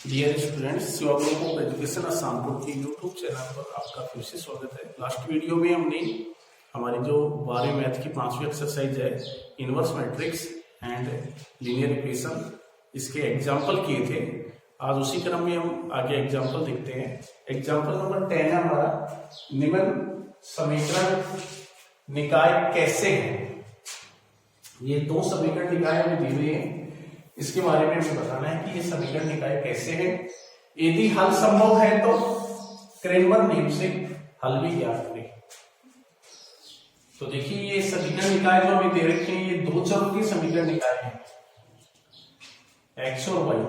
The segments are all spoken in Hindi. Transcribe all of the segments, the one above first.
डियर स्टूडेंट्स, शिवागुरुकुल एजुकेशन असमपुर के यूट्यूब चैनल पर आपका फिर से स्वागत है। लास्ट वीडियो में हमने हमारी जो 12वीं मैथ की 5वीं एक्सरसाइज है inverse matrix and linear equation, इसके एग्जाम्पल किए थे। आज उसी क्रम में हम आगे एग्जाम्पल देखते हैं। एग्जाम्पल नंबर 10 है हमारा, निम्न समीकरण निकाय कैसे है। ये दो समीकरण निकाय हमें दी हुई है, इसके बारे में हमें बताना है कि ये समीकरण निकाय कैसे है। यदि हल संभव है तो क्रेमर नियम से हल भी ज्ञात करें। तो देखिए, ये समीकरण निकाय जो हमें दे रखे हैं, ये दो चरों के समीकरण निकाय है, एक्स और वाई।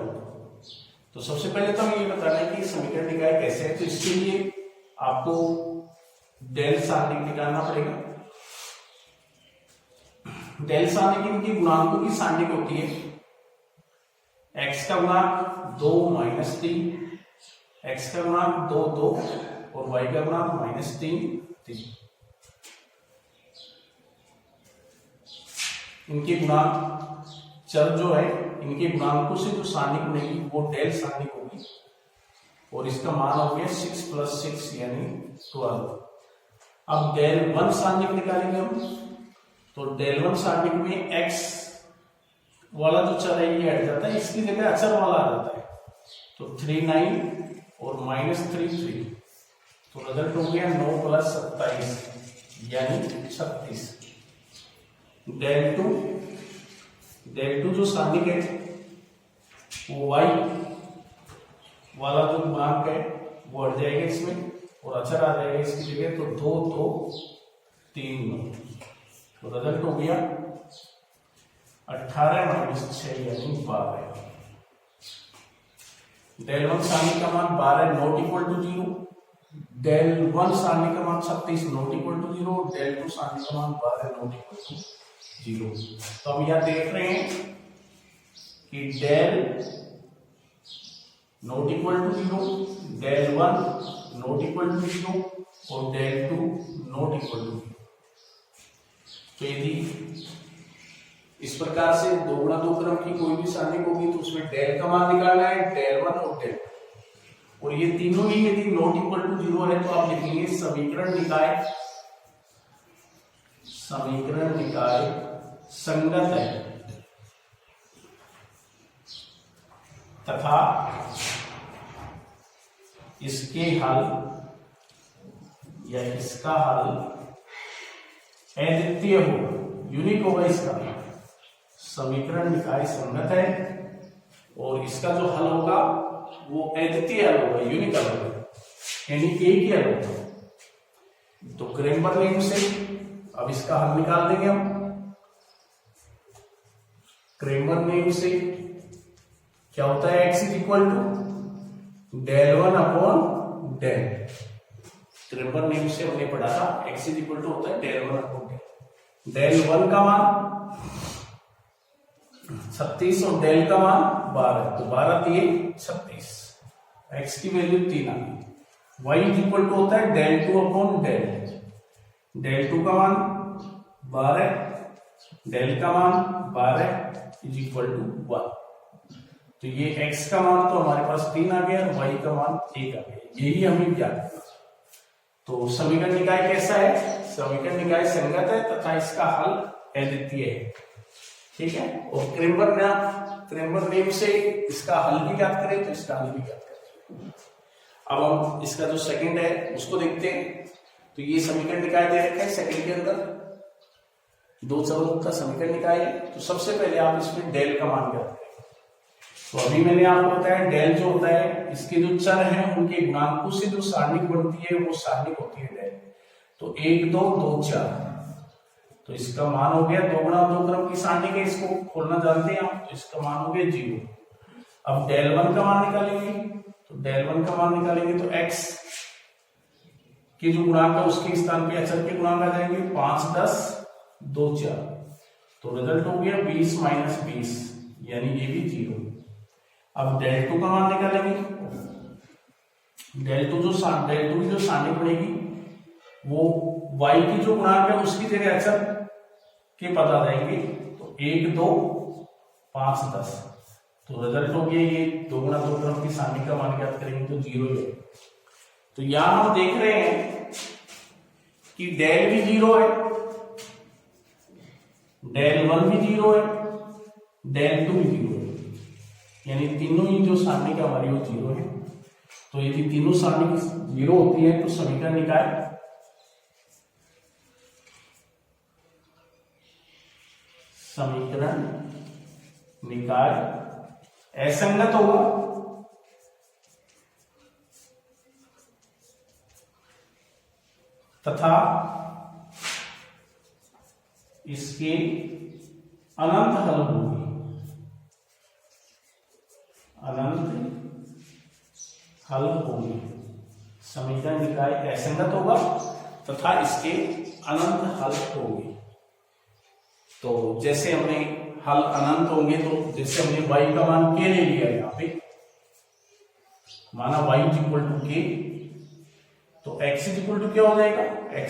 तो सबसे पहले तो हमें ये बताना है कि समीकरण निकाय कैसे है। तो इसके लिए आपको डेल सारणिक निकालना पड़ेगा। डेल सारणिक इनकी गुणांकों की सारणिक होती है। x का गुणांक 2 माइनस 3, x का गुणांक 2 2 और y का गुणांक माइनस 3 3। इनके गुणांक चर जो है, इनके गुणांकों से जो सारणिक बनेगी वो डेल सारणिक होगी और इसका मान हो गया 6 + 6 यानी 12। अब डेल 1 सारणिक निकालेंगे हम। तो डेल 1 सारणिक में x वाला जो चर है ये हट जाता है, इसकी जगह अचर वाला आ जाता है। तो 3 9 और माइनस 3 3। तो रिजल्ट हो गया 9 + 27 यानी 36। डेल 2 जो सारणिक है वो y वाला जो गुणांक है वो हट जाएगा इसमें और अचर आ जाएगा इसकी जगह। तो 2 2 3 9। तो रिजल्ट हो गया 18 - 6 यानी 12। डेल 1 सारणी का मान 12 नॉट इक्वल टू 0। डेल 1 सारणी का मान 36 नॉट इक्वल टू 0। डेल 2 सारणी का मान 12 नॉट इक्वल टू 0। तो हम यहां देख रहे हैं कि del not equal to 0, del 1 not equal to 0 और डेल 2 नॉट इक्वल टू 0। तो यदि इस प्रकार से 2 गुणा 2 क्रम की कोई भी सारणिक होगी तो उसमें डेल का मान निकालना है, डेल 1 और डेल 2। और ये तीनों ही यदि नॉट इक्वल टू 0 है तो आप लिखेंगे समीकरण निकाय संगत है तथा इसके हल या इसका हल अद्वितीय हो, यूनिक होगा। इसका समीकरण निकाय संगत है और इसका जो हल होगा वो अद्वितीय हल होगा, यूनिक हल होगा, यानी एक ही हल होगा। तो क्रेमर नियम से अब इसका हल निकाल देंगे हम। क्रेमर नियम से क्या होता है, x = del 1 upon del. Cramer नियम से हमने पढ़ा था x = होता है डेल 1 अपॉन डेल। डेल 1 का मान 36 और डेल का मान 12। तो 12 3 36, x की वैल्यू 3 आ गई। y = होता है डेल 2 अपॉन डेल। डेल 2 का मान 12, डेल का मान 12 = 1। तो ये x का मान तो हमारे पास 3 आ गया और y का मान 1 आ गया। यही हमें ज्ञात करना। तो समीकरण निकाय कैसा है, समीकरण निकाय संगत है तथा इसका हल अद्वितीय है। ठीक है। और क्रेमर नियम से इसका हल भी ज्ञात करें तो इसका हल भी ज्ञात करें। अब हम इसका जो सेकंड है उसको देखते हैं। तो ये समीकरण निकाय दे रखा है, सेकंड के अंदर 2 चरों का समीकरण निकाय है। तो सबसे पहले आप इसमें डेल का मान ज्ञात करें। तो अभी मैंने आपको बताया डेल जो होता है, इसके जो चर हैं उनके गुणांकों से जो सारणिक बनती है वो सारणिक होती है डेल। तो 1 2 2 4। तो इसका मान हो गया 2 गुणा 2 क्रम की सारणिक है, इसको खोलना जानते हैं आप। तो इसका मान हो गया 0। अब डेल 1 का मान निकालेंगे। तो डेल 1 का मान निकालेंगे तो x के जो गुणांक है उसके स्थान पे अचर के गुणांक आ जाएंगे, 5 10 2 4। तो रिजल्ट हो गया 20 - 20 यानी ये भी 0। अब डेल 2 का मान निकालेंगे। डेल 2 की जो सारणिक बनेगी वो y की जो गुणांक है उसकी जगह अचर के पद आ जाएंगे। तो 1 2 5 10। तो रिजल्ट हो गया ये 2 गुना 2 तरफ की सारणी का मान ज्ञात करेंगे तो 0 है। तो यहां हम देख रहे हैं कि डेल भी 0 है, डेल 1 भी 0 है, डेल 2 भी 0 है, यानी तीनों ही जो सारणी का हमारी वो 0 है। तो यदि तीनों सारणी 0 होती है तो समीकरण निकाय असंगत होगा तथा इसके अनंत हल होंगे, समीकरण निकाय असंगत होगा तथा इसके अनंत हल होंगे। तो जैसे हमने हल अनंत होंगे तो जैसे हमने y का मान k ले लिया यहाँ पे, माना y इक्वल टू k, तो x इक्वल टू क्या हो जाएगा, x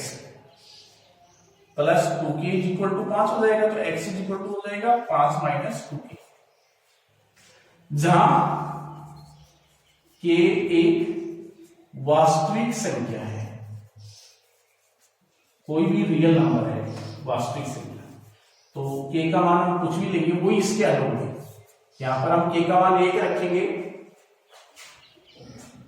plus 2k equal to 5 हो जाएगा। तो x इक्वल टू हो जाएगा 5 माइनस 2k, जहां k एक वास्तविक संख्या है, कोई भी रियल नंबर है वास्तविक संख्या, तो k का मान हम कुछ भी लेंगे वो इसके हल होंगे। यहां पर हम k का मान 1 रखेंगे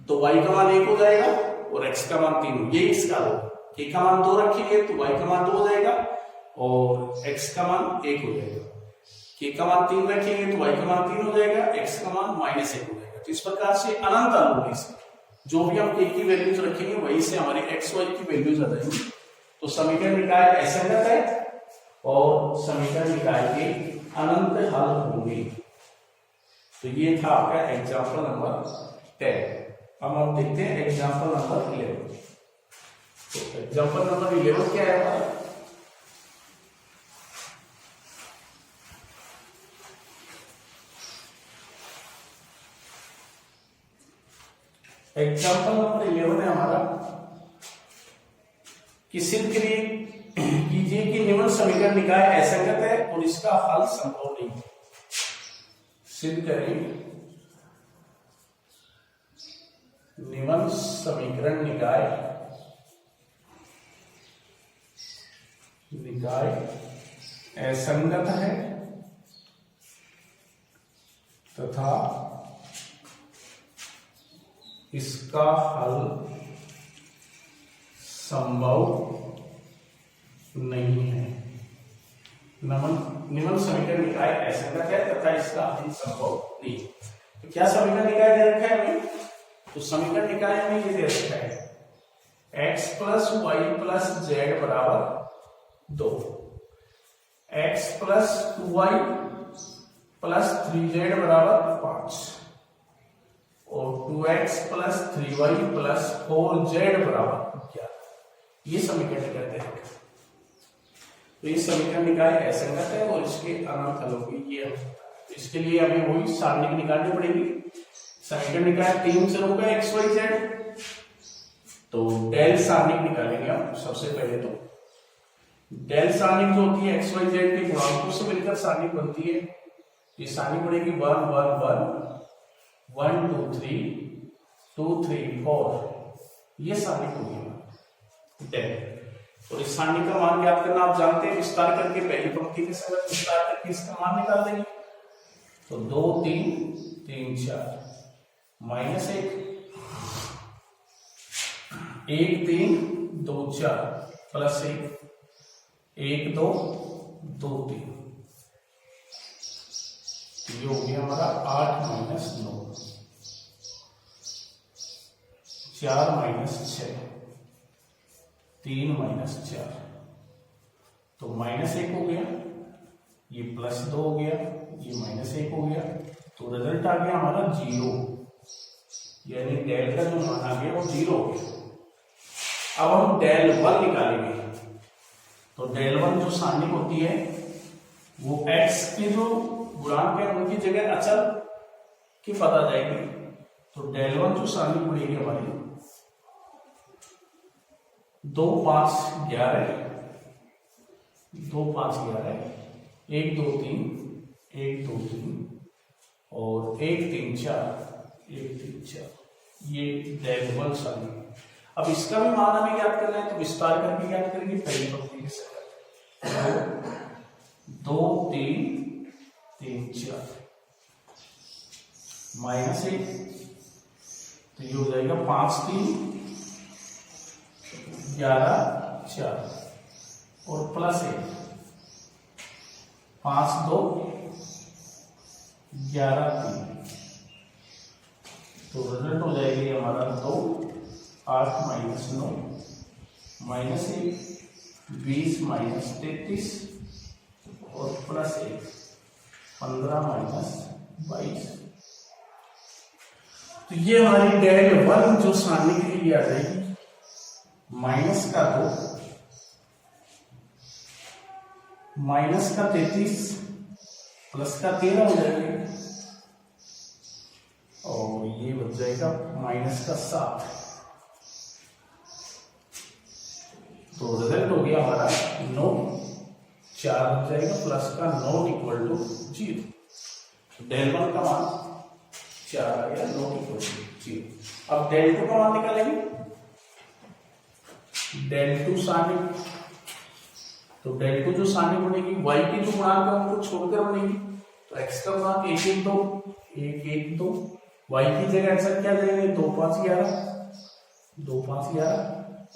तो y का मान 1 हो जाएगा और x का मान 3, ये इसका हल होगा। k का मान 2 रखेंगे तो y का मान 2 हो जाएगा और x का मान 1 हो जाएगा। k का मान 3 रखेंगे तो y का मान 3 हो जाएगा, x का मान -1 हो जाएगा। तो इस प्रकार से अनंत हल होंगे इसके, जो भी हम k की वैल्यूज रखेंगे वही से हमारे x y की वैल्यूज आ जाएंगी। तो समीकरण निकाय असंगत है और समीकरण निकाय के अनंत हल होंगे। तो ये था आपका एग्जाम्पल नंबर 10। अब हम देखते हैं एग्जाम्पल नंबर 11। तो एग्जाम्पल नंबर 11 क्या है हमारा, एग्जाम्पल नंबर 11 है हमारा कि सिद्ध कीजिए कि निम्न समीकरण निकाय असंगत है और इसका हल संभव नहीं है। सिद्ध करें निम्न समीकरण निकाय असंगत है तथा इसका हल संभव नहीं है। निम्न समीकरण निकाय असंगत है तथा इसका हल संभव नहीं है। तो क्या समीकरण निकाय दे रखा है हमें, तो समीकरण निकाय हमें ये दे रखा है x plus Y plus Z बराबर 2, x plus 2y plus 3z बराबर 5 और 2x plus 3y plus 4z बराबर 11। ये समीकरण निकाय दे रखा है। तो ये समीकरण निकाय असंगत है और इसके अनंत हल होंगे। ये तो इसके लिए हमें वही सारणी निकालनी पड़ेगी। समीकरण निकाय 3 चरों का x y z, तो डेल सारणी निकालेंगे हम सबसे पहले। तो डेल सारणी जो होती है x y z के गुणांकों से मिलकर सारणी बनती है। ये सारणी पड़ेगी 1 1 1 1 2 3 2 3 4, ये सारणी होगी डेल। और इस सारणी का मान ज्ञात करना आप जानते हैं, विस्तार करके पहली पंक्ति के साथ विस्तार करके इसका मान निकाल देंगे। तो 2 3 3 4 -1 1 3 2 4 प्लस 1 1 2 2 3, ये हो गया हमारा 8 माइनस 9 4 माइनस 6 3 माइनस 4, तो -1 हो गया, ये +2 हो गया, ये -1 हो गया। तो रिजल्ट आ गया हमारा 0, यानी डेल का जो मान आ गया वो 0 हो गया। अब हम डेल 1 निकालेंगे। तो डेल 1 जो सारणी होती है वो x के जो गुणांक है उनकी जगह अचल की पता जाएगी। तो डेल 1 जो सारणी पड़ेगी हमारी 2 5 11 2 5 11 1 2 3 1 2 3 और 1 3 4 ये डेल वन समीकरण। अब इसका भी मान हमें ज्ञात करना है, तो विस्तार करके ज्ञात करेंगे पहली पंक्ति के संगत। 2 3 3 4 माइनस 1, तो ये हो जाएगा 5 3 11 4 और प्लस 1 5 2 11 3, तो रिजल्ट हो जाएगी हमारा 2 8 माइनस 9 माइनस 1 20 माइनस 33 और प्लस 1 15 माइनस 22। तो ये हमारी डेल वन जो सारणी के लिए आ जाएगी माइनस का 2 माइनस का 33 प्लस का 13 हो जाएगा और ये बच जाएगा माइनस का 7। तो रिजल्ट हो गया हमारा 9 4 हो जाएगा प्लस का 9 इक्वल टू 0। डेल वन का मान 4 आ गया, 9 इक्वल टू 0। अब डेल टू का मान निकालेंगे। डेल टू सारणी, तो डेल टू जो सारणी बनेगी y की जो गुणांक है उनको छोड़कर बनेगी, तो x का गुणांक 1 1 2 1 1 2, y की जगह आंसर क्या देंगे 2 5 11 2 5 11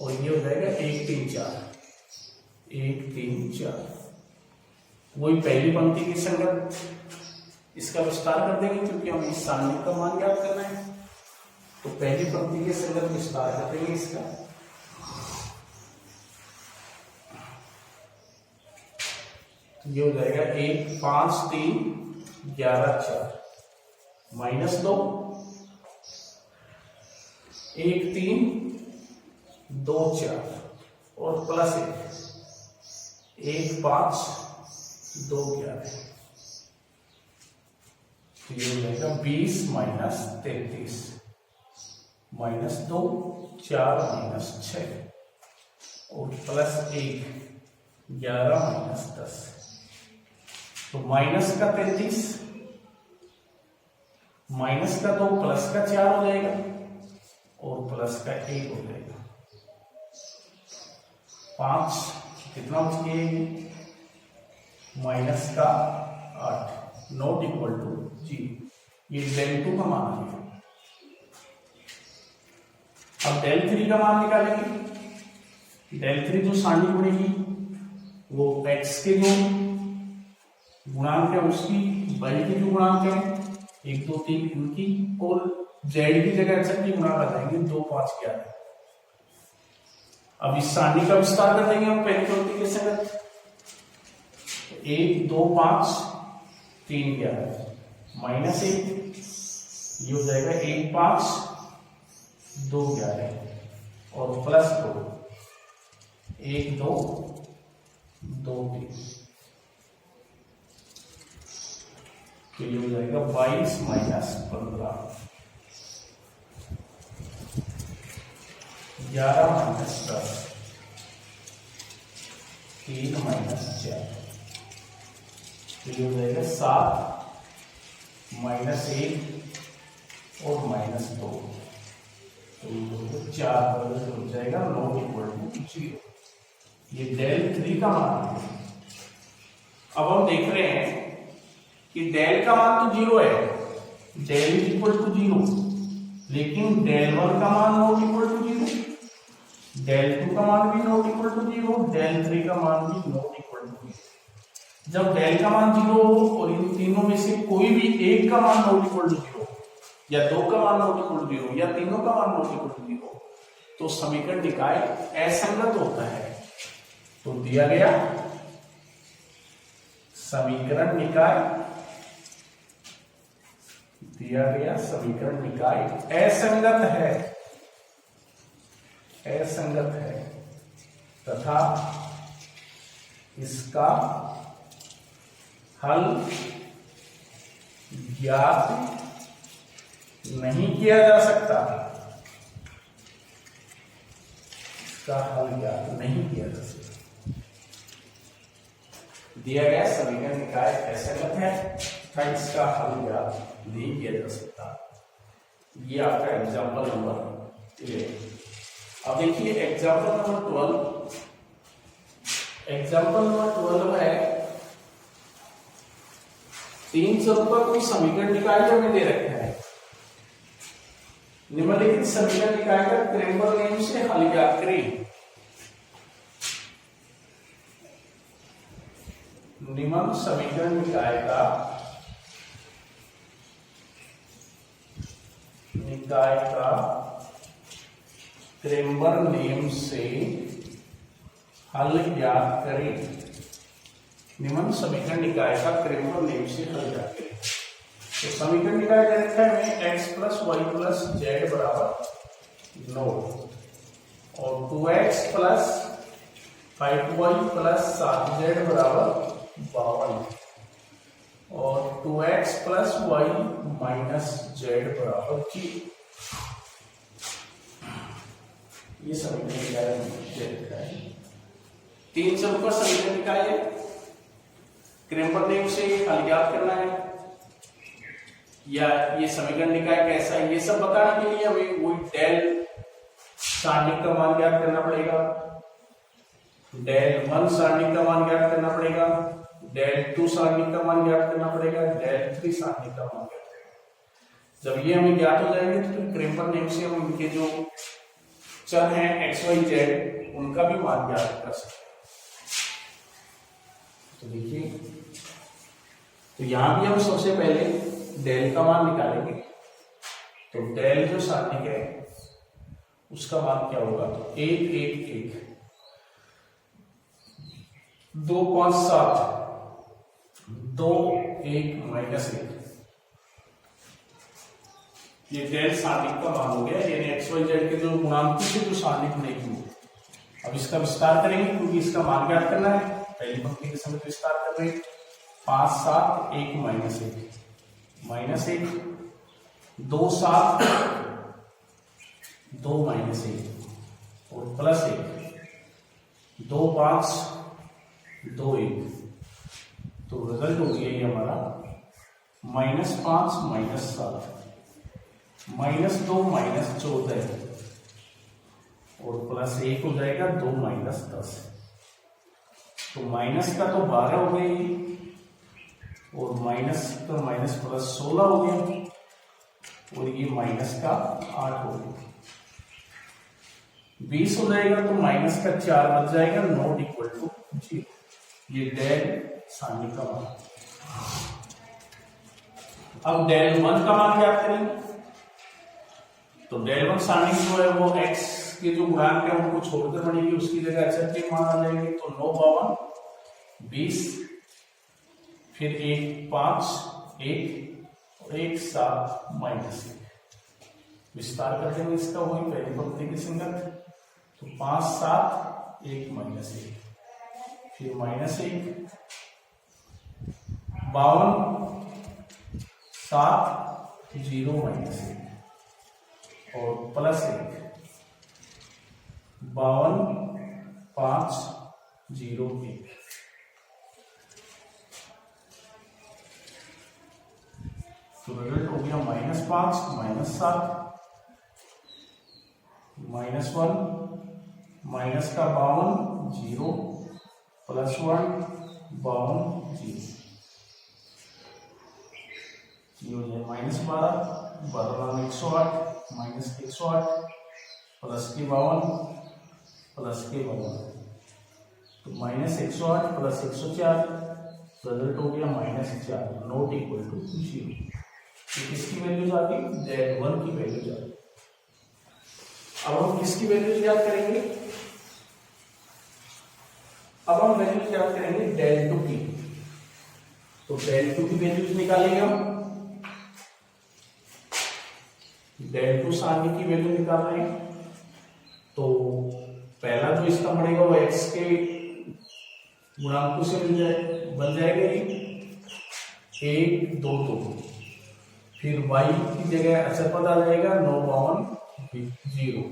और ये हो जाएगा 1 3 4 1 3 4। वही पहली पंक्ति के संगत इसका विस्तार कर देंगे क्योंकि हमें इस सारणी का मान ज्ञात करना है, तो पहली पंक्ति के संगत विस्तार कर देंगे इसका। तो ये हो जाएगा 1 5 3 11 4 माइनस 2 1 3 2 4 और प्लस 1 5 2 11। तो ये हो जाएगा 20 माइनस 33 माइनस 2 4 माइनस 6 और प्लस 1 11 माइनस 10। तो माइनस का 33 माइनस का 2 प्लस का 4 हो जाएगा और प्लस का 1 हो जाएगा 5। कितना बच गया माइनस का 8 नॉट इक्वल टू 0। ये डेल 2 का मान है। अब डेल 3 का मान निकालेंगे। डेल 3 जो सारणी बनेगी वो x के जो गुणांक है उसकी, y के जो गुणांक है 1 2 3 इनकी और z की जगह x की गुणांक आ जाएंगे 2 5 11। अब इस सारणी का विस्तार कर देंगे हम पहली पंक्ति के संगत। 1 2 5 3 11 माइनस 1, ये हो जाएगा 1 5 2 11 और प्लस 2 1 2 2 3। तो ये हो जाएगा 22 माइनस 15 11 माइनस 10 3 माइनस 4। तो ये हो जाएगा 7 माइनस 1 और माइनस 2, तो 4 हो जाएगा 9 इक्वल टू 0। ये डेल 3 का मान है। अब हम देख रहे हैं कि डेल का मान तो 0 है, डेल इज इक्वल टू 0, लेकिन डेल 1 का मान नॉट इक्वल टू 0, डेल 2 का मान भी नॉट इक्वल टू 0, डेल 3 का मान भी नॉट इक्वल टू 0। जब डेल का मान 0 हो और इन तीनों में से कोई भी एक का मान नॉट इक्वल टू 0 या 2 का मान नॉट इक्वल टू 0 या तीनों का मान नॉट इक्वल टू 0, तो समीकरण निकाय असंगत होता है। तो दिया गया समीकरण निकाय, दिया गया समीकरण निकाय असंगत है, असंगत है तथा इसका हल ज्ञात नहीं किया जा सकता, इसका हल ज्ञात नहीं किया जा सकता। दिया गया समीकरण निकाय असंगत है था इसका हल ज्ञात नहीं किया जा सकता। ये आपका एग्जाम्पल नंबर 11। अब देखिए एग्जाम्पल नंबर 12। एग्जाम्पल नंबर 12 है 3 चरों का कोई समीकरण निकालिए हमें दे रखा है। निम्नलिखित समीकरण निकाय का क्रेमर नियम से हल ज्ञात करें। निम्न समीकरण निकाय का क्रेमर नियम से हल ज्ञात करें। निम्न समीकरण निकाय का क्रेमर नियम से हल ज्ञात करें। तो समीकरण निकाय दे रखा है हमें x plus Y plus Z बराबर 9 और 2x plus 5y plus 7z बराबर 52 और 2x plus Y minus Z बराबर 0। ये समीकरण निकाय दे रखा है। 3 चरों का समीकरण निकाय है। क्रेमर नियम से हल ज्ञात करना है या ये समीकरण निकाय कैसा है ये सब बताने के लिए हमें वही डेल सारणिक का मान ज्ञात करना पड़ेगा, डेल 1 सारणिक का मान ज्ञात करना पड़ेगा, डेल 2 सारणिक का मान ज्ञात करना पड़ेगा, डेल 3 सारणिक का मान ज्ञात करना। जब ये हमें ज्ञात हो जाएंगे तो क्रेमर नियम से हम इनके जो चर हैं एक्स वाई जेड उनका भी मान ज्ञात कर सकते हैं। तो देखिए तो यहां भी हम सबसे पहले डेल का मान निकालेंगे। तो डेल जो सारणिक है उसका मान क्या होगा? 1 1 1 2 5 7 2 1 माइनस 1। ये डेल सारणिक का मान हो गया, यानी एक्स वाई जेड के जो गुणांकों से जो सारणिक बनेगी। अब इसका विस्तार करेंगे क्योंकि इसका मान ज्ञात करना है। पहली पंक्ति के समय विस्तार कर रहे हैं 5 7 1 माइनस 1 माइनस 1 2 7 2 माइनस 1 और प्लस 1 2 5 2 1। तो रिजल्ट हो गया ये हमारा -5 -7 -2 -14 और प्लस 1 हो जाएगा 2 -10। तो माइनस का तो 12 हो गई और माइनस का माइनस प्लस 16 हो गया और ये माइनस का 8 हो गया। 20 हो जाएगा तो माइनस का 4 बच जाएगा, नॉट इक्वल टू 0। ये डेल सारणिक का मान। अब डेल 1 का मान क्या करेंगे? तो डेल 1 सारणिक जो है वो x के जो गुणांक है उनको छोड़कर बनेगी, उसकी जगह एचएफ मान आ जाएंगे। तो 9 52 20 फिर 1 5 1 और 1 7 माइनस 1। विस्तार कर देंगे इसका वही पहली पंक्ति की संगत। तो 5 7 1 माइनस 1 फिर माइनस 1 52 7 0 माइनस 1 और प्लस 1 52 5 0 1। तो रिजल्ट हो गया -5 -7 -1 माइनस का 52 0 प्लस 1 52 0। ये हो जाए -12 12 108 माइनस 108 प्लस के 52 प्लस के 52। तो -108 प्लस 104 रिजल्ट हो गया -4 नॉट इक्वल टू 0। तो किसकी वैल्यू आती? डेल 1 की वैल्यू आती। अब हम किसकी वैल्यू याद करेंगे? अब हम वैल्यू याद करेंगे डेल 2 की। तो डेल 2 की वैल्यूज निकालेंगे हम। डेल 2 सारणी की वैल्यू निकाल रहे हैं। तो पहला जो इसका पड़ेगा वो x के गुणांकों से बन जाएगा 1 2 2। फिर y की जगह अचर पद आ जाएगा 9 52 0।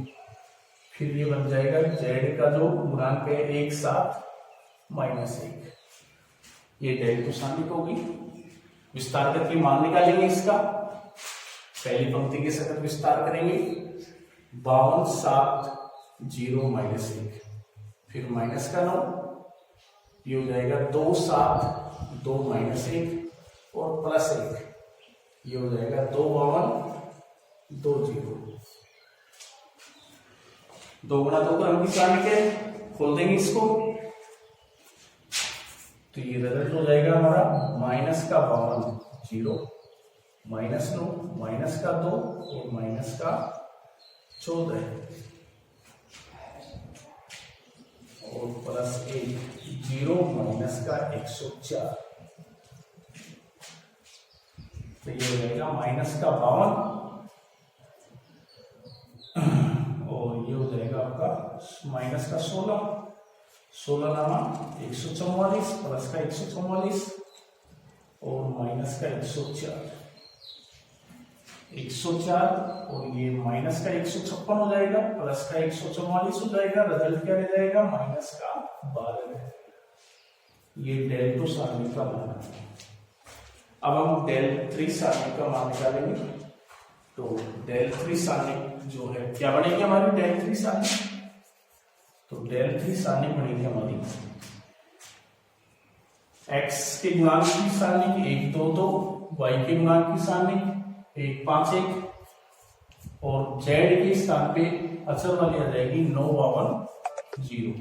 फिर ये बन जाएगा z का जो गुणांक है 1 7 -1। ये डेल 2 सारणिक होगी। विस्तार करके मान निकालेंगे इसका। पहली पंक्ति के सतत विस्तार करेंगे, 52 7 0 -1, फिर माइनस का 9, ये हो जाएगा 2 7 2 -1 और +1, ये हो जाएगा 2 52 2 0। 2 गुणा 2 का हम निकाल के खोल देंगे इसको, तो ये रिजल्ट हो जाएगा हमारा माइनस का 52 0 -9 माइनस का 2 और माइनस का 14 और +1 0 माइनस का 104, तो ये हो जाएगा माइनस का 52 और ये हो जाएगा आपका माइनस का 16 नामा 144 प्लस का 144 और माइनस का 104 और ये माइनस का 156 हो जाएगा, प्लस का 144 हो जाएगा, रिजल्ट क्या रह जाएगा माइनस का 12। ये डेल 2 सारणी का मान है। अब हम डेल 3 सारणी का मान निकालेंगे। तो डेल 3 सारणी जो है क्या बनेगी हमारी डेल 3 सारणी, तो डेल 3 सारणी बनेगी हमारी x के गुणांक की सारणी 1 2 2, y के गुणांक की सारणी 1 5 1 और z के स्थान पे अचर वाली आ जाएगी 9 52 0।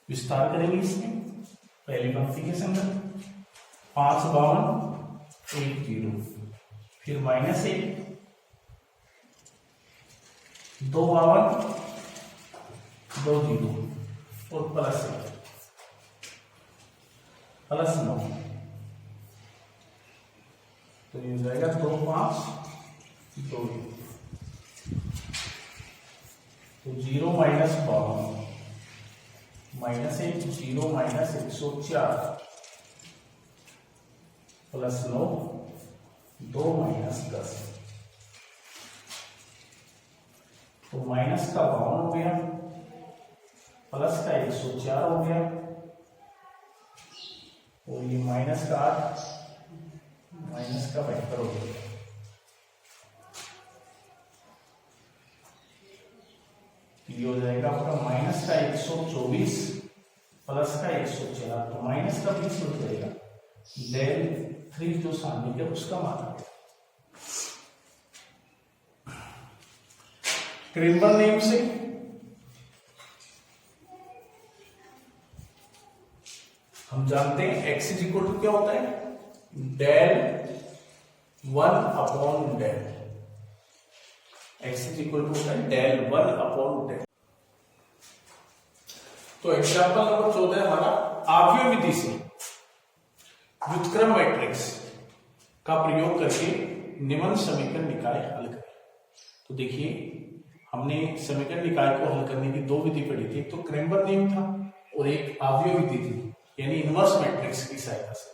विस्तार करेंगे इसमें, पहली पंक्ति के संगत 5 52 1 0, फिर -1 2 52 2 0 और +1 +9, तो ये हो जाएगा 2 5 2 तो 0 -52 -1 0 -104 +9 2 -10, तो माइनस का 52 हो गया, प्लस का 104 हो गया और ये माइनस का 8 माइनस का 72 हो गया। ये हो जाएगा आपका माइनस का 124 प्लस का 104, तो माइनस का 20 हो जाएगा। डेल 3 जो सारणी है उसका मान आ गया। क्रेमर नेम से हम जानते हैं x इज इक्वल टू क्या होता है, del 1 upon del, x is equal to होता है डेल 1 अपॉन डेल। तो एग्जाम्पल नंबर 14 हमारा आव्यूह विधि से व्युत्क्रम मैट्रिक्स का प्रयोग करके निम्न समीकरण निकाय हल करें। तो देखिए हमने समीकरण निकाय को हल करने की 2 विधि पढ़ी थी, एक तो क्रेमर नियम था और एक आव्यूह विधि थी, यानी इनवर्स मैट्रिक्स की सहायता से।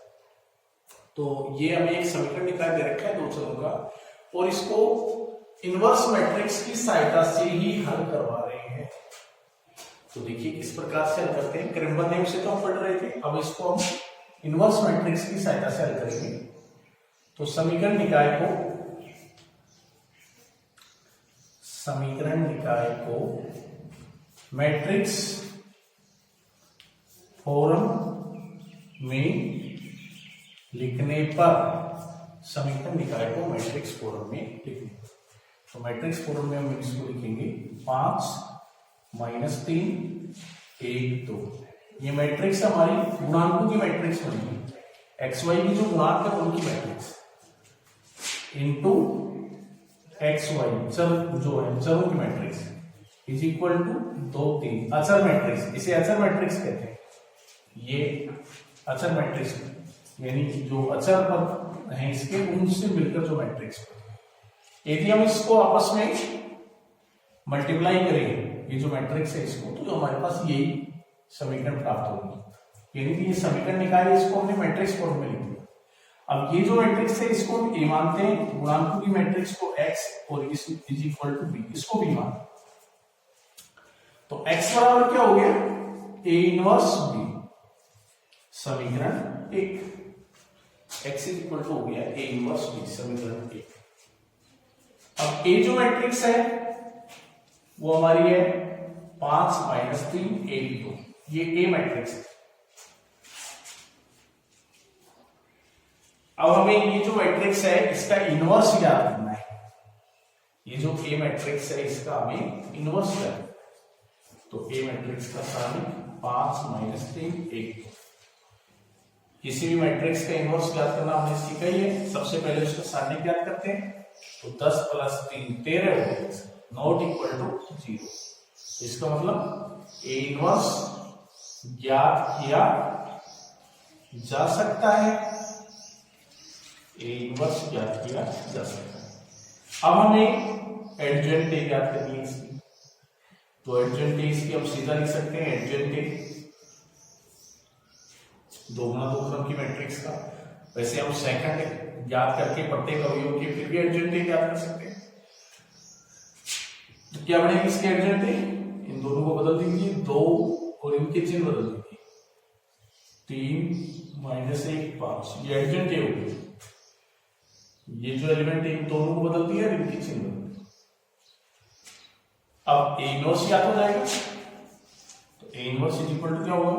तो ये हमें एक समीकरण निकाय दे रखा है 2 चरों का और इसको इनवर्स मैट्रिक्स की सहायता से ही हल करवा रहे हैं। तो देखिए किस प्रकार से हल करते हैं, क्रेमर नियम से तो हम पढ़ रहे थे, अब इसको हम इनवर्स मैट्रिक्स की सहायता से हल करेंगे। तो समीकरण निकाय को मैट्रिक्स फॉर्म में लिखने पर, समीकरण निकाय को मैट्रिक्स फॉर्म में लिखने पर, तो मैट्रिक्स फॉर्म में हम इसको लिखेंगे 5 -3 1 2। ये मैट्रिक्स हमारी गुणांकों की मैट्रिक्स बनेगी, एक्स वाई की जो गुणांक है उनकी मैट्रिक्स इनटू एक्स वाई चर जो है चरों की मैट्रिक्स इज इक्वल टू 2 3 अचर मैट्रिक्स, इसे अचर मैट्रिक्स कहते हैं। ये अचर मैट्रिक्स यानी जो अचर पद हैं इसके उनसे मिलकर जो मैट्रिक्स, यदि हम इसको आपस में मल्टीप्लाई करें ये जो मैट्रिक्स है इसको, तो हमारे पास यही समीकरण प्राप्त होगी। यानी कि ये समीकरण निकाय इसको हमने मैट्रिक्स फॉर्म में लिख दिया। अब ये जो मैट्रिक्स है इसको हम ए मानते हैं, गुणांकों की मैट्रिक्स को x और इज इक्वल टू बी, इसको भी मानते हैं। तो x बराबर क्या हो गया, ए इनवर्स बी, समीकरण 1। x इज इक्वल टू हो गया ए इनवर्स बी, समीकरण 1। अब ए जो मैट्रिक्स है वो हमारी है 5 - 3 8 2, ये ए मैट्रिक्स है। अब हमें ये जो मैट्रिक्स है इसका इनवर्स याद करना है। ये जो ए मैट्रिक्स है इसका हमें इनवर्स करना है। तो ए मैट्रिक्स का साइन 5 - 3 8 2। किसी भी मैट्रिक्स का इनवर्स याद करना हमने सीखा ही है। सबसे पहले उसका साइन याद करते हैं, तो 10 + 3 13 हो गया, नॉट इक्वल टू 0। इसका मतलब ए इनवर्स ज्ञात किया जा सकता है, ए इनवर्स ज्ञात किया जा सकता है। अब हमें एडजेंट ए ज्ञात करनी है इसकी, तो एडजेंट ए इसकी हम सीधा लिख सकते हैं एडजेंट ए 2 × 2 क्रम की मैट्रिक्स का। वैसे हम सेकंड ज्ञात करके प्रत्येक अवयव के फिर भी एडजेंट ए ज्ञात कर सकते हैं। तो क्या बनेगी इसके एडजेंट ए, इन दोनों को बदल दीजिए, 2 और इनके चिन्ह बदल दीजिए, 3 - 1 5, ये एडजेंट ए हो गई। ये जो एलिमेंट है इन दोनों को बदल दिया, इनके चिन्ह बदल दिए। अब ए इनवर्स याद हो जाएगा, तो A inverse is equal to क्या होगा,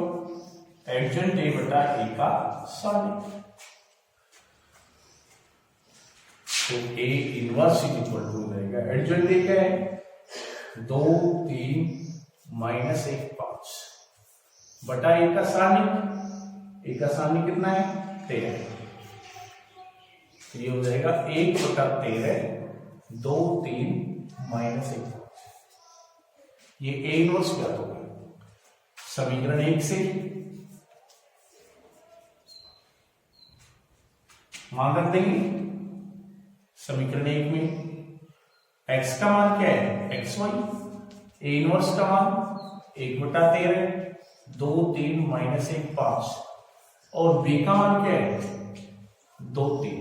एडजेंट ए बटा ए का साइन। तो A inverse is equal to हो जाएगा, एडजेंट ए क्या है 2 3 - 1 5 बटा ए का साइन। ए का साइन कितना है 13, ये हो जाएगा 1 बटा 13 2 3 - 1 5। ये ए इनवर्स क्या होगा समीकरण 1 से मान रख देंगे। समीकरण 1 में x का मान क्या है xy, ए इनवर्स का मान 1 बटा 13 2 3 - 1 5 और b का मान क्या है 2 3।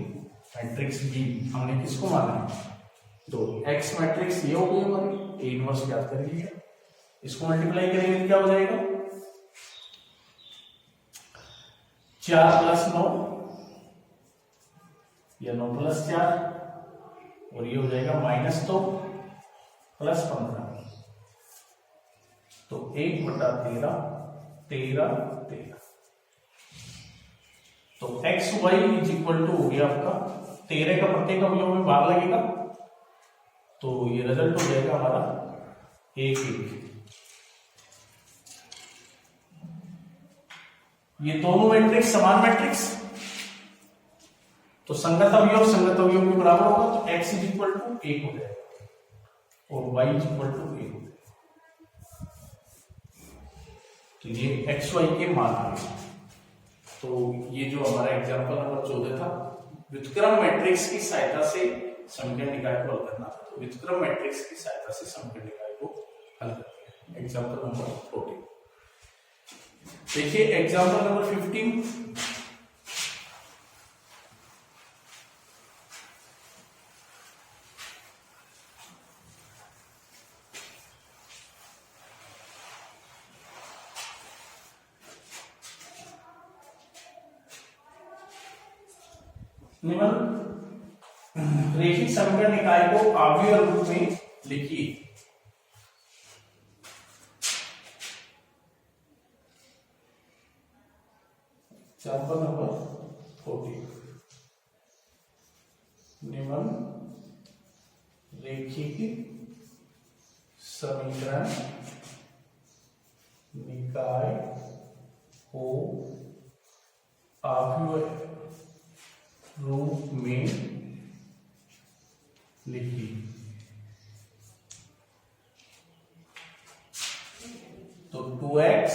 मैट्रिक्स बी हमने किसको माना है, तो एक्स मैट्रिक्स ये हो गई हमारी, ए इनवर्स याद कर लिया। इसको मल्टीप्लाई करेंगे तो क्या हो जाएगा 4 + 9 या 9 + 4 और ये हो जाएगा -2 + 15, तो 1 बटा 13 13 13। तो X Y is equal to हो गया आपका 13 का प्रत्येक अवयव में भाग लगेगा, तो ये रिजल्ट हो जाएगा हमारा 1 1। ये दोनों मैट्रिक्स समान मैट्रिक्स, तो संगत अवयव के बराबर होगा, तो x इज इक्वल टू 1 हो जाएगा और y इज इक्वल टू 1 हो जाएगा। तो ये एक्स वाई के मान आ गए। तो ये जो हमारा एग्जांपल नंबर 14 था, व्युत्क्रम मैट्रिक्स की सहायता से समीकरण निकाय को हल करना। तो व्युत्क्रम मैट्रिक्स की सहायता से समीकरण निकाय को हल करते हैं। एग्जांपल नंबर 14 देखिए, एग्जांपल नंबर 15 निम्न रेखिक समीकरण निकाय को अवयव रूप में लिखिए। एग्जांपल नंबर 14 निम्न रेखिक समीकरण निकाय को अवयव रूप में लिखिए। तो 2x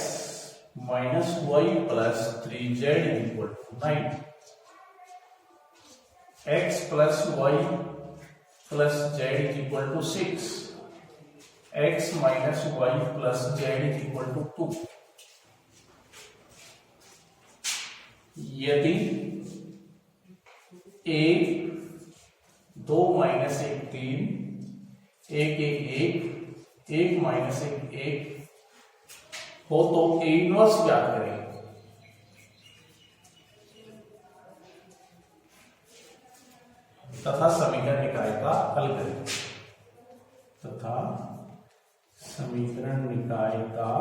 - y + 3z = 9, x + y + z = 6, x - y + z = 2। यदि 1 2 - 1 3 1 1 1 1 - 1 1 हो तो ए इनवर्स ज्ञात करें। तथा समीकरण निकाय का हल करें, तथा समीकरण निकाय का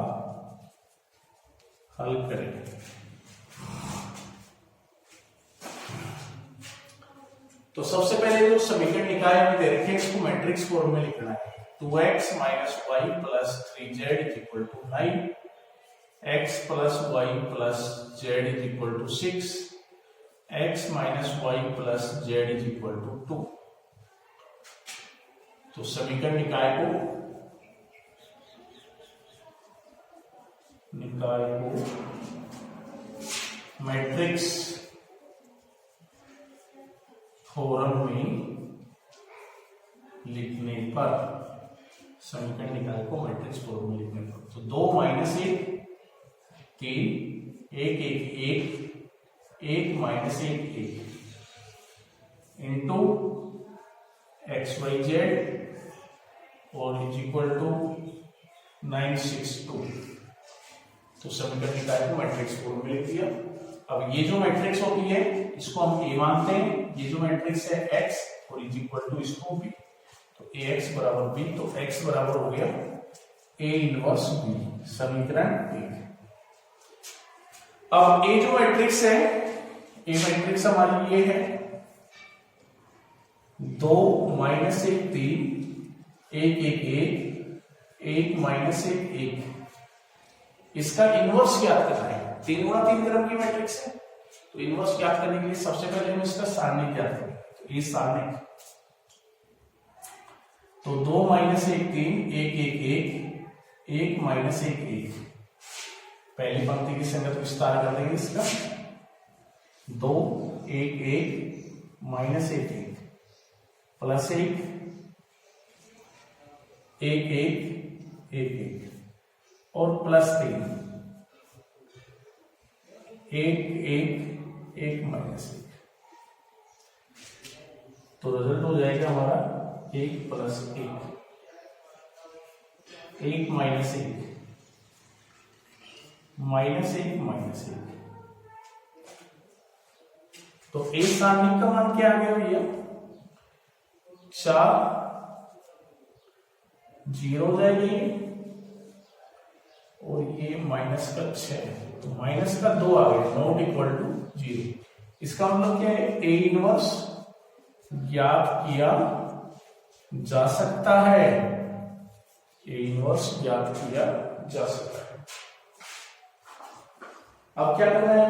हल करें। तो सबसे पहले जो समीकरण निकाय हमें दे रखे हैं इसको मैट्रिक्स फॉर्म में लिखना है। 2x minus Y plus 3z is equal to 9, x plus Y plus Z is equal to 6, x minus Y plus Z is equal to 2। तो समीकरण निकाय को मैट्रिक्स फॉर्म में लिखने पर, समीकरण निकाय को मैट्रिक्स फॉर्म में लिखने पर, तो 2 minus 1 3, 1 1 1 1 minus 1 1 into X Y Z और इज इक्वल टू 962। तो समीकरण निकाय को मैट्रिक्स फॉर्म में लिख दिया। अब ये जो मैट्रिक्स होती है इसको हम ए मानते हैं, ये जो मैट्रिक्स है एक्स और इज इक्वल टू इसको बी, तो ए एक्स बराबर बी, तो एक्स बराबर हो गया ए इनवर्स बी, समीकरण एक। अब ए जो मैट्रिक्स है, ए मैट्रिक्स हमारी ये है 2 माइनस 1 3 1 1 1 1 माइनस 1 1। इसका इनवर्स ज्ञात करना है, 3 गुणा 3 क्रम की मैट्रिक्स है, तो इनवर्स ज्ञात करने के लिए सबसे पहले हम इसका सारणिक ज्ञात करेंगे। तो ये सारणिक, तो 2 माइनस 1 3 1 1 1 1 माइनस 1 1, पहली पंक्ति की संगत विस्तार कर देंगे इसका, 2 1 1 माइनस 1 1 प्लस 1 1 1 1 1 और प्लस 3 1 1 1 माइनस 1। तो रिजल्ट हो जाएगा हमारा 1 प्लस 1 1 माइनस 1 माइनस 1 माइनस 1। तो एक सारणिक का मान क्या आ गया भैया, 4 0 हो जाएगी और ये माइनस का 6, तो माइनस का 2 आ गया, नॉट इक्वल टू 0। इसका मतलब क्या है, ए इनवर्स ज्ञात किया जा सकता है, ए इनवर्स ज्ञात किया जा सकता है। अब क्या करना है,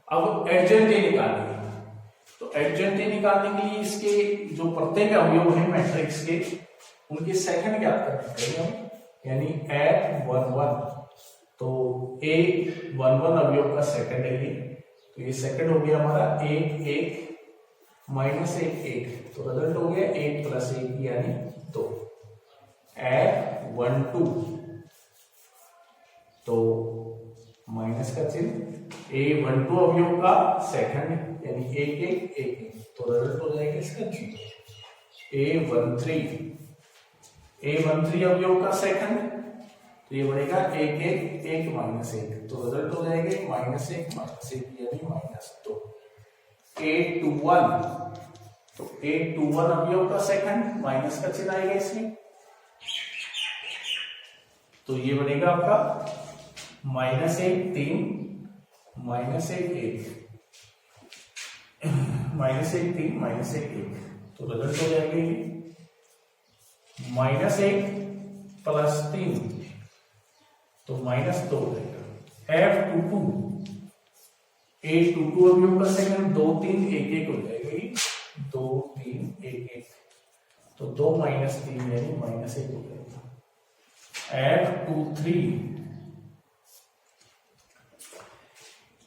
अब एडजेंट ए निकालनी है। तो एडजेंट ए निकालने के लिए इसके जो प्रत्येक अवयव है मैट्रिक्स के, उनके सेकंड ज्ञात करने पड़ेंगे, यानी एट 1 1। तो ए 1 1 अवयव का सेकंड है ये, तो ये सेकंड हो गया हमारा 1 1 माइनस 1 1, तो रिजल्ट हो गया 1 प्लस 1 यानी 2। एट 1 2, तो माइनस का चिन्ह, ए 1 2 अवयव का सेकंड यानी 1 1 1 1, तो रिजल्ट हो जाएगा इसका 0। ए 1 3, ए 1 3 अवयव का सेकंड, तो ये बढ़ेगा 1 1 1 माइनस 1, तो रिजल्ट हो जाएगा माइनस 1 यानी माइनस 2। ए 2 1, तो ए 2 1 अवयव का सेकंड, माइनस का चिन्ह आएगा इसमें, तो ये बनेगा आपका माइनस 1 3 माइनस 1 1 माइनस 1 3 माइनस 1 1, तो रिजल्ट हो जाएगा ये माइनस 1 प्लस 3, तो माइनस 2 हो जाएगा। एफ 2 2, ए 2 2 अवयव का सेकंड, 2 3 1 1 हो जाएगा, 2 3 1 1, तो 2 माइनस 3 यानी माइनस 1 हो जाएगा। एफ 2 3,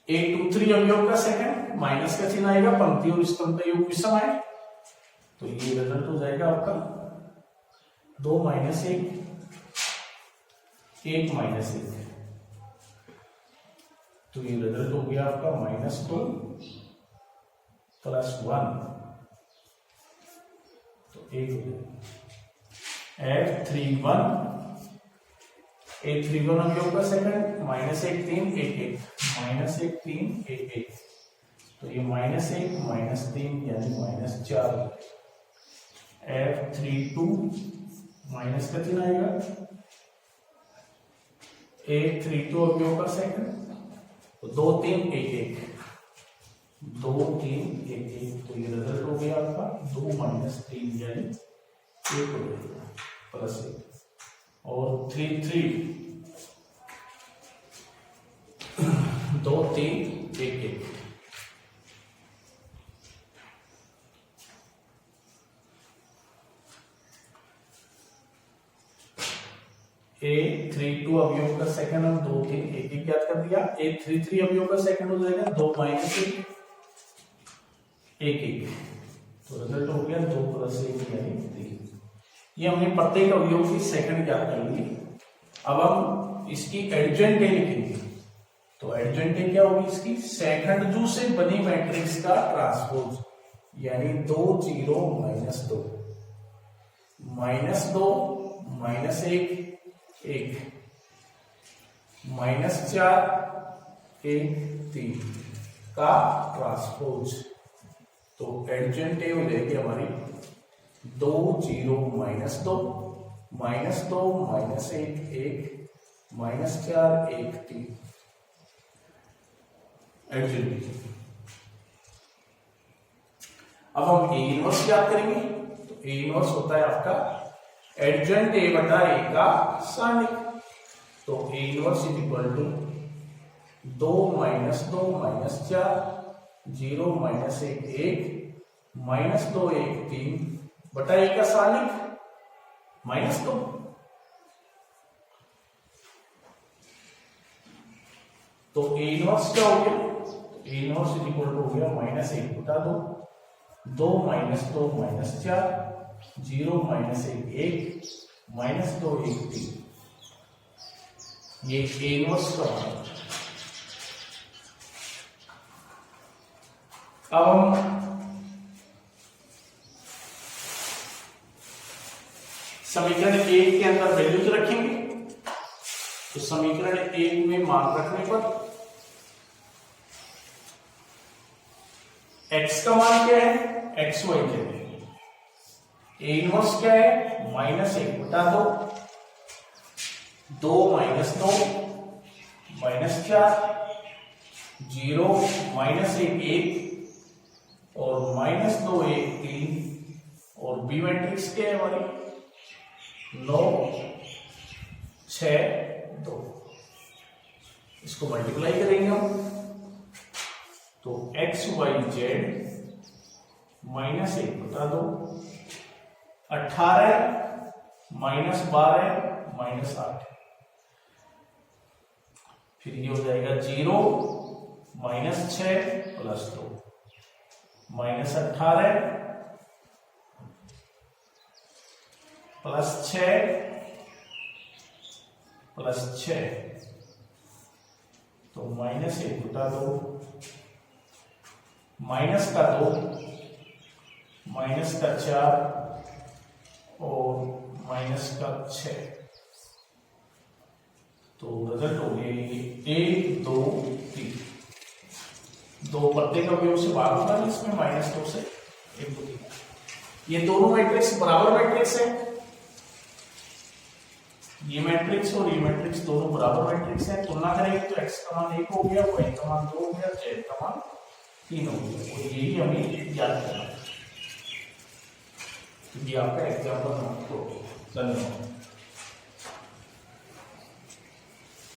ए 2 3 अवयव का सेकंड, माइनस का चिन्ह आएगा, पंक्ति और स्तंभ का योग विषम है, तो ये रिजल्ट हो जाएगा आपका 2 माइनस 1 1 माइनस 1, तो ये रिजल्ट हो गया आपका -2 प्लस 1, तो 1 हो जाएगा। F31 A31 अवयव का सेकंड, -1 3 1 1 -1 3 1 1, तो ये -1 -3 यानी -4 F32 माइनस का चिन्ह आएगा। A32 अवयव का सेकंड, तो 2 3 1 1 2 3 1 1, तो ये रिजल्ट हो गया आपका 2 - 3 यानी 1 हो जाएगा +1 और 3 3 2 3 1 1। A32 अवयव का सेकंड हम 2 3 1 1 याद कर दिया। A33 अवयव का सेकंड हो जाएगा 2 - 1 1 1, तो रिजल्ट हो गया 2 + 1 यानी 3। ये हमने प्रत्येक अवयव की सेकंड याद कर ली। अब हम इसकी एडजेंट लिखेंगे। तो एडजेंट क्या होगी इसकी? सेकंड जू से बनी मैट्रिक्स का ट्रांसपोज, यानी 2 0 -2 -2 -1 1 -4 1 3 का ट्रांसपोज। तो एडजेंट हो जाएगी हमारी 2 0 -2 -2 -1 1 -4 1 3 एडजेंट। अब हम ए इनवर्स याद करेंगे। तो ए इनवर्स होता है आपका एडजेंट A बटा A का सानिक। तो A inverse is equal to 2 - 2 -4 0 -1 1 -2 1 3 बटा A का सानिक -2। तो A इनवर्स क्या हो गया? A inverse is equal to हो गया -1 बटा 2 2 - 2 -4 0 -1 1 -2 1 3। ये A इनवर्स का मान। अब हम समीकरण 1 के अंदर वैल्यूज रखेंगे। तो समीकरण 1 में मान रखने पर x का मान क्या है? x y z। A inverse क्या है? -1 बटा 2 2 - 2 -4 0 -1 1 और -2 1 3 और बी मैट्रिक्स क्या है हमारी? 9 6 2। इसको मल्टीप्लाई करेंगे हम। तो x y z -1 बटा 2 18 -12 -8, फिर ये हो जाएगा 0 -6 + 2 -18 +6 +6, तो -1 बटा 2 माइनस का 2 माइनस का 4 और माइनस का 6। तो रिजल्ट हो गया 1 2 3। 2 प्रत्येक अवयव से भाग होगा, इसमें -2 से 1 2 3। ये दोनों मैट्रिक्स बराबर मैट्रिक्स है। ये मैट्रिक्स और ये मैट्रिक्स दोनों बराबर मैट्रिक्स है। तुलना करेंगे तो x का मान 1 हो गया, y का मान 2 हो गया, z का मान 3 हो गया। और यही हमें याद करना है। ये आपका एग्जाम्पल नंबर 2। धन्यवाद।